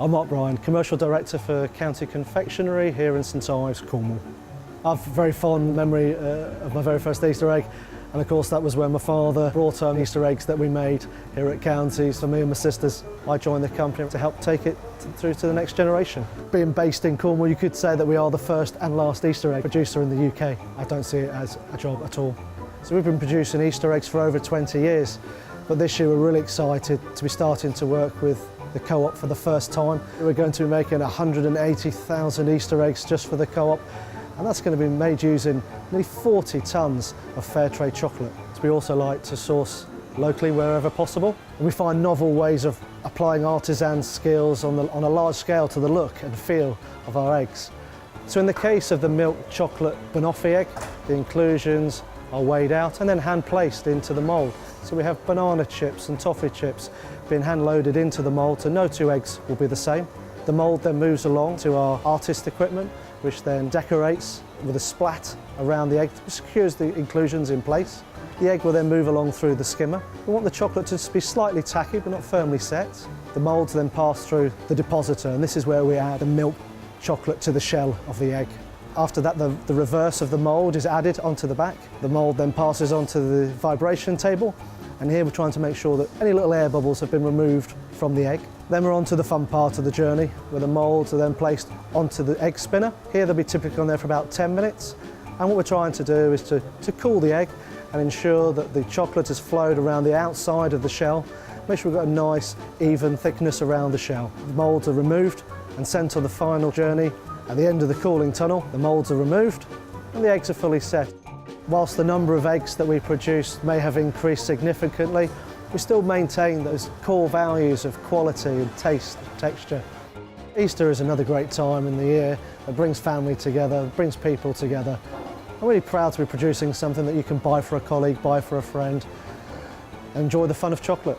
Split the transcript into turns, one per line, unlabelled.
I'm Mark Bryan, Commercial Director for County Confectionery here in St Ives, Cornwall. I've a very fond memory of my very first Easter egg, and of course that was when my father brought home Easter eggs that we made here at Counties for me and my sisters. I joined the company to help take it through to the next generation. Being based in Cornwall, you could say that we are the first and last Easter egg producer in the UK. I don't see it as a job at all. So we've been producing Easter eggs for over 20 years, but this year we're really excited to be starting to work with the Co-op for the first time. We're going to be making 180,000 Easter eggs just for the Co-op, and that's going to be made using nearly 40 tonnes of Fairtrade chocolate. So we also like to source locally wherever possible. And we find novel ways of applying artisan skills on a large scale to the look and feel of our eggs. So in the case of the milk chocolate banoffee egg, the inclusions are weighed out and then hand placed into the mould. So we have banana chips and toffee chips being hand loaded into the mould, so no two eggs will be the same. The mould then moves along to our artist equipment, which then decorates with a splat around the egg, which secures the inclusions in place. The egg will then move along through the skimmer. We want the chocolate to be slightly tacky but not firmly set. The moulds then pass through the depositor, and this is where we add the milk chocolate to the shell of the egg. After that, the reverse of the mould is added onto the back. The mould then passes onto the vibration table, and here we're trying to make sure that any little air bubbles have been removed from the egg. Then we're on to the fun part of the journey, where the moulds are then placed onto the egg spinner. Here they'll be typically on there for about 10 minutes, and what we're trying to do is to cool the egg and ensure that the chocolate has flowed around the outside of the shell. Make sure we've got a nice, even thickness around the shell. The moulds are removed and sent on the final journey. At the end of the cooling tunnel, the moulds are removed and the eggs are fully set. Whilst the number of eggs that we produce may have increased significantly, we still maintain those core values of quality and taste, texture. Easter is another great time in the year that brings family together, brings people together. I'm really proud to be producing something that you can buy for a colleague, buy for a friend, and enjoy the fun of chocolate.